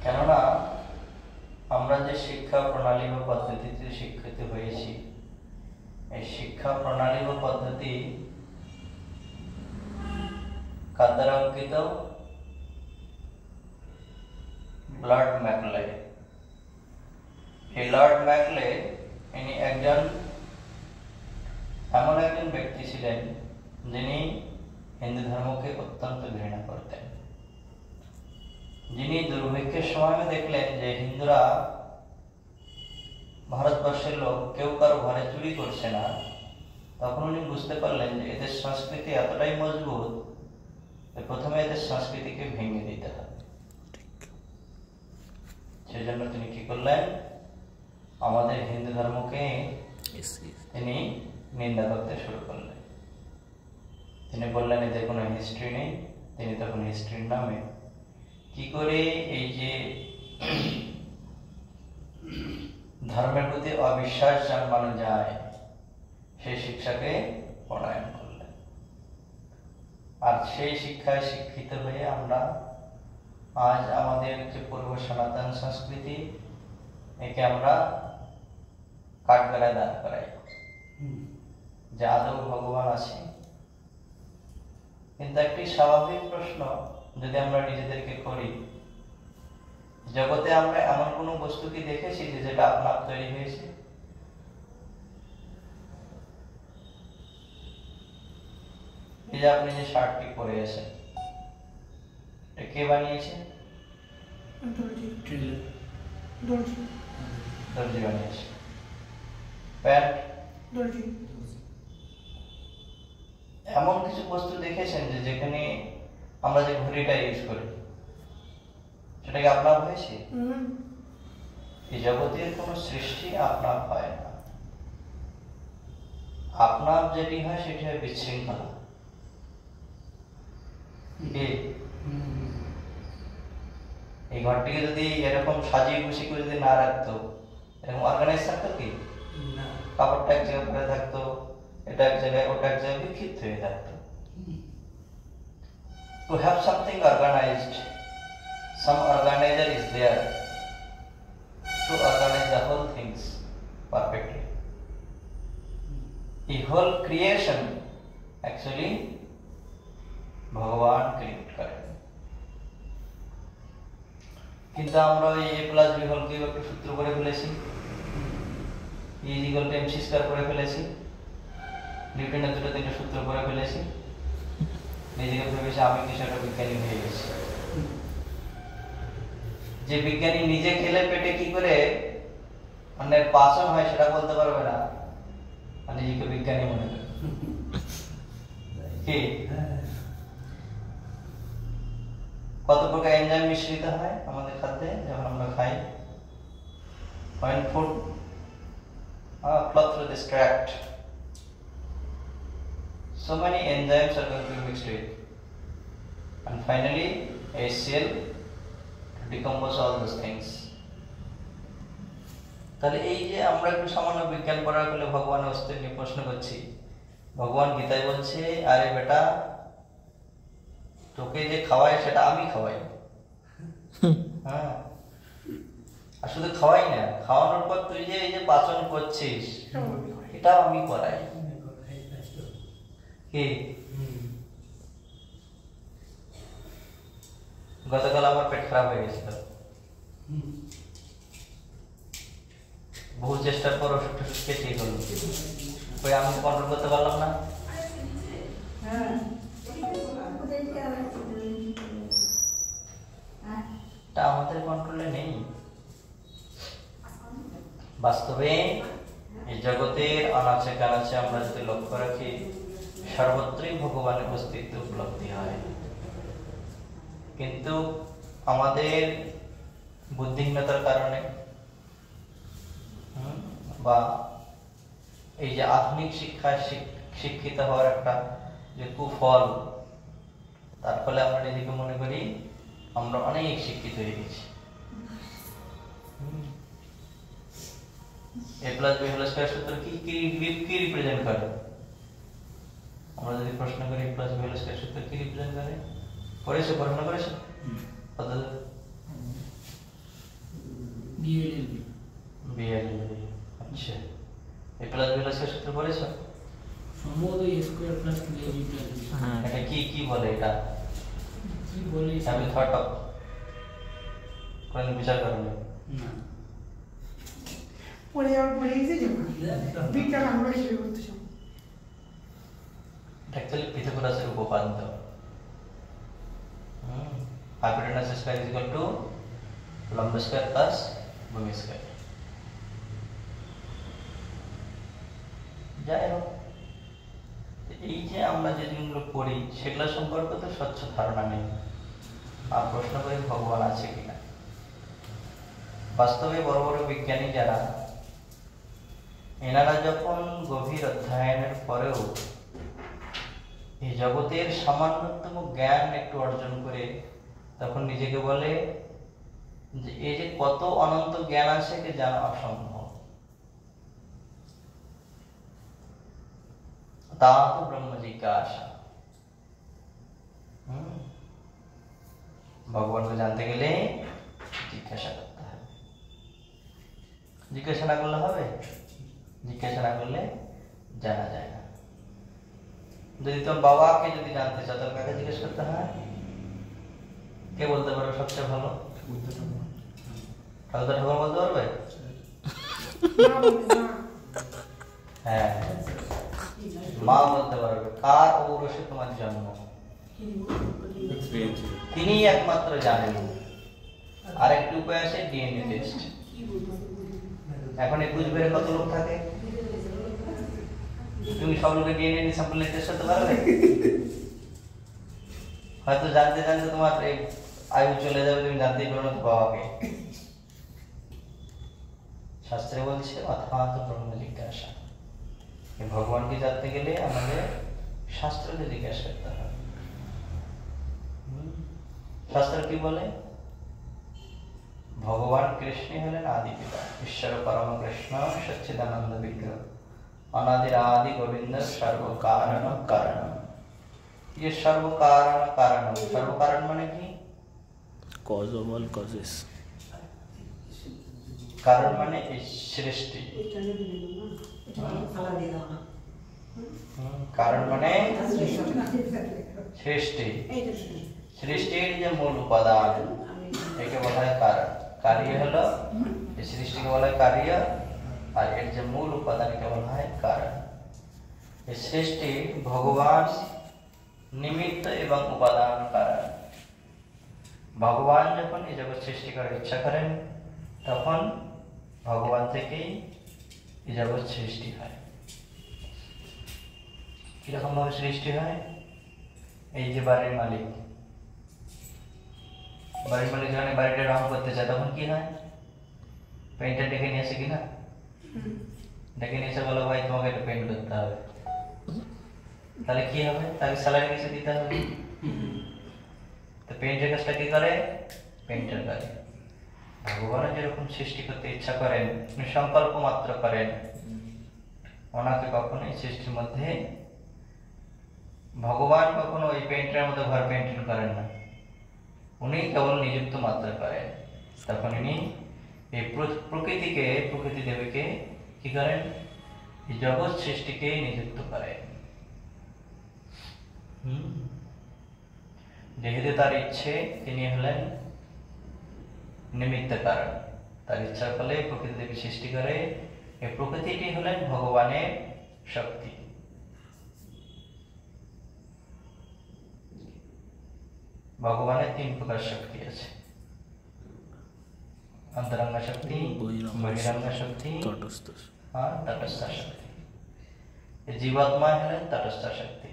কেননা আমরা যে শিক্ষা প্রণালী বা পদ্ধতিতে শিক্ষিত হয়েছি, এই শিক্ষা প্রণালী বা পদ্ধতি কার দ্বারা অঙ্কিত? Lord Macaulay. এই লর্ড ম্যাকলে ইনি এমন একজন ব্যক্তি ছিলেন যিনি হিন্দু ধর্মকে অত্যন্ত ঘৃণা করতেন, যিনি দুর্ভিক্ষের সময় দেখলেন যে হিন্দুরা, ভারতবর্ষের লোক কেউ কারো ঘরে চুরি করছে না, তখন উনি বুঝতে পারলেন যে এদের সংস্কৃতি এতটাই মজবুত যে প্রথমে এদের সংস্কৃতিকে ভেঙে দিতে হবে। সেজন্য তিনি কি করলেন? আমাদের হিন্দু ধর্মকে তিনি নিন্দা করতে শুরু করলেন। তিনি বললেন এদের কোনো হিস্ট্রি নেই। তিনি তখন হিস্ট্রির নামে কি করে এই যে ধর্মের প্রতি অবিশ্বাস জন্মানো যায় সেই শিক্ষাকে প্রণয়ন করলেন। আর সেই শিক্ষায় শিক্ষিত হয়ে আমরা আজ আমাদের যে পূর্ব সনাতন সংস্কৃতি, একে আমরা কাঠগড়ায় দাঁড় করাই যে আদৌ ভগবান আছে। কিন্তু একটি স্বাভাবিক প্রশ্ন যদি আমরা নিজেদেরকে করি, জগতে আমরা এমন কোন বস্তু কি দেখেছি যে যেটা আপনা আপ তৈরি হয়েছে? এই যে আপনি যে শার্টটি পরে আছেন, এটা কে বানিয়েছে? দর্জি বানিয়েছে। প্যান্ট এমন কিছু বস্তু দেখেছেন যে যেখানে আমরা যে ঘড়িটা ইউজ করি সেটাকে আপনার হয়েছে? এই জগতের কোন সৃষ্টি আপনার হয় না। আপনার যেটি হয় সেটি হয় বিশৃঙ্খলা। এই ঘরটিকে যদি এরকম সাজিয়ে গুছিয়ে করে যদি না রাখতো, এরকম অর্গানাইজ থাকতো কি? কাপড়টা এক জায়গায় পরে থাকতো, এটা এক জায়গায়, ওটা এক জায়গায় বিক্ষিপ্ত হয়ে থাকতো। To have something organized, some organizer is there to organize the whole things perfectly. The whole creation actually ভগবান ক্রিয়েট করেন। কিন্তু আমরা ওই a plus b whole cube একটা সূত্র করে ফেলেছি, e equal to mc square করে ফেলেছি, নিউটনের দুটো তিনটে সূত্র করে ফেলেছি, নিজেকে ভেবেছি আমি কিছু একটা বিজ্ঞানী হয়ে গেছি। যে বিজ্ঞানী নিজে খেলে পেটে কি করে মানে পাচন হয় সেটা বলতে পারবে না, আর নিজেকে বিজ্ঞানী মনে করে কি? কত প্রকার এনজাইম মিশ্রিত হয় আমাদের খাদ্যে যখন আমরা খাই। When food flow through this tract, so many enzymes are going to be mixed with, and finally a cell to decompose all those things. তাহলে এই যে আমরা একটু সামান্য বিজ্ঞান পড়ার ফলে ভগবানের অস্তিত্ব নিয়ে প্রশ্ন করছি, ভগবান গীতায় বলছে আরে বেটা তোকে যে খাওয়াই সেটা আমি খাওয়াই। হ্যাঁ, আর শুধু খাওয়াই না, খাওয়ানোর পর তুই যে এই যে পাচন করছিস এটাও আমি করাই। কি গতকাল আমার পেট খারাপ হয়ে গেছিল, বহু চেষ্টার পর ওষুধটা খেয়ে ঠিক হলো, ওই আমি কন্ট্রোল করতে পারলাম না। তা আমাদের কন্ট্রোলে নেই। বাস্তবে এই জগতের আনাচে কানাচে আমরা যদি লক্ষ্য রাখি, সর্বত্রই ভগবানের অস্তিত্ব উপলব্ধি হয়। কিন্তু আমাদের বুদ্ধিহীনতার কারণে বা এই যে আধুনিক শিক্ষায় শিক্ষিত হওয়ার একটা যে কুফল, তার ফলে আমরা নিজেকে মনে করি আমরা অনেক শিক্ষিত হয়ে গেছি। a plus b whole square সূত্র কি রিপ্রেজেন্ট করে? আমরা যদি প্রশ্ন করি a plus b whole square সূত্র কি রিপ্রেজেন্ট করে? পড়াশোনা করেছো? কোন বিচার করবে না পরে আর পরে এসে যাবো বিচার আমরা হিসেবে করতে চাই অ্যাকচুয়ালি পিথাগোরাসের উপপাদ্য hypotenuse square is equal to lambda square plus ভূমি স্কয়ার। যাই হোক, এই যে আমরা যে জিনিসগুলো পড়ি সেগুলো সম্পর্কে তো স্বচ্ছ ধারণা নেই, আর প্রশ্ন করি ভগবান আছে কিনা। বাস্তবে বড় বড় বিজ্ঞানী যারা, এনারা যখন গভীর অধ্যয়নের পরেও এই জগতের সামান্যতম জ্ঞান একটু অর্জন করে তখন নিজেকে বলে যে এই যে কত অনন্ত জ্ঞান আছে কে জানা অসম্ভব, তা তো ব্রহ্ম জিজ্ঞাসা। ভগবানকে জানতে গেলে জিজ্ঞাসা করতে হবে, জিজ্ঞাসা না করলে হবে? জিজ্ঞাসা না করলে জানা যায় না। যদি তোমার বাবাকে যদি জানতে চাও তাহলে কাকে জিজ্ঞেস করতে হয়? কে বলতে পারবে সবচেয়ে ভালো? ঠাকুর ঠাকুর বলতে পারবে? হ্যাঁ, মা বলতে পারবে। কার ঔরসে তোমার জন্ম তিনি একমাত্র জানেন। আরেকটি উপায় আছে ডিএনএ টেস্ট। এখন এই কুচবিহারে কত লোক থাকে? তুমি সব লোকের ডিএনএ স্যাম্পল টেস্ট করতে পারবে? হয়তো জানতে জানতে তোমার এই আয়ু চলে যাবে, তুমি জানতেই পারো না বাবাকে। শাস্ত্রে বলছে অথবা ব্রহ্ম জিজ্ঞাসা। ভগবানকে জানতে গেলে আমাদের শাস্ত্রকে জিজ্ঞাসা করতে হবে। শাস্ত্র কি বলে? ভগবান কৃষ্ণই হলেন আদি পিতা, ঈশ্বর পরম কৃষ্ণ সচ্চিদানন্দ বিগ্রহ, অনাদির আদি গোবিন্দ সর্বকারণ কারণ। ये सर्व कारण कारण, सर्व कारण माने কি? cause of all causes, कारण माने सृष्टि, कारण माने सृष्टि, সৃষ্টির যে মূল উপাদান একে বলা হয় কারণ। কার্য হলো এই সৃষ্টিকে বলা হয় কার্য, আর এর যে মূল উপাদান একে বলা হয় কারণ। এই সৃষ্টি ভগবান নিমিত্ত এবং উপাদান কারণ। ভগবান যখন এই জগৎ সৃষ্টি করার ইচ্ছা করেন তখন ভগবান থেকেই এই জগৎ সৃষ্টি হয়। কিরকম ভাবে সৃষ্টি হয়? এই যে বাড়ির মালিক, বাড়ির মালিক যখন বাড়িটা রং করতে চায় তখন কি হয়? পেইন্টার ডেকে নিয়ে আসে কিনা? ডেকে নিয়ে এসে বলো ভাই তোমাকে একটা পেইন্ট করতে হবে। তাহলে কি হবে? তাকে স্যালারি কিছু দিতে হবে। তো পেইন্টের কাজটা কি করে? পেইন্টার করে। ভগবান যেরকম সৃষ্টি করতে ইচ্ছা করেন, সংকল্প মাত্র করেন, ওনাকে কখনোই সৃষ্টির মধ্যে ভগবান কখনো ওই পেইন্টারের মধ্যে ঘর পেইন্টিং করেন না, উনি কেবল নিযুক্ত মাত্র করেন। তখন উনি এই প্রকৃতিকে, প্রকৃতি দেবীকে কি করেন? এই জগৎ সৃষ্টিকে নিযুক্ত করেন। যেহেতু তার ইচ্ছে, তিনি হলেন নিমিত্ত কারণ। তার ইচ্ছার ফলে প্রকৃতি দেবী সৃষ্টি করে। এই প্রকৃতিটি হলেন ভগবানের শক্তি। ভগবানের তিন প্রকার শক্তি আছে: অন্তরঙ্গ শক্তি, বহিরঙ্গ শক্তি আর তটস্থ শক্তি। জীবাত্মা হলেন তটস্থ শক্তি।